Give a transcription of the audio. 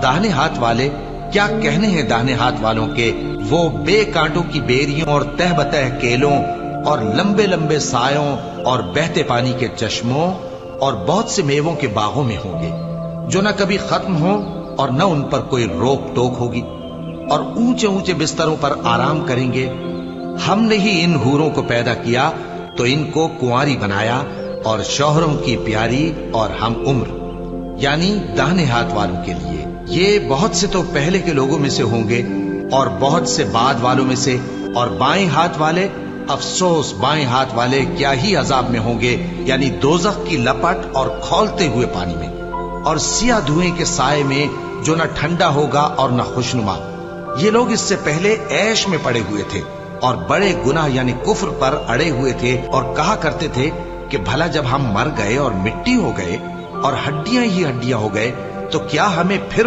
दाहिने हाथ वाले, क्या कहने हैं दाहिने हाथ वालों के, वो बे कांटों की बेरियों और तह बतह केलों और लंबे लंबे सायों और बहते पानी के चश्मों और बहुत से मेवों के बागों में होंगे, जो न कभी खत्म हो और न उन पर कोई रोक टोक होगी, और ऊंचे ऊंचे बिस्तरों पर आराम करेंगे। हमने ही इन हूरों को पैदा किया तो इनको कुंवारी बनाया, और शौहरों की प्यारी और हम उम्र, यानी दाहिने हाथ वालों के लिए। ये बहुत से तो पहले के लोगों में से होंगे और बहुत से बाद वालों में से, और बाएं हाथ वाले, अफसोस बाएं हाथ वाले क्या ही अजाब में होंगे, यानी दोजख की लपट और खौलते हुए पानी में, और सिया धुएं के साए में जो न ठंडा होगा और न खुशनुमा। ये लोग इससे पहले ऐश में पड़े हुए थे और बड़े गुनाह यानी कुफ्र पर अड़े हुए थे, और कहा करते थे कि भला जब हम मर गए और मिट्टी हो गए और हड्डियां ही हड्डियां हो गए तो क्या हमें फिर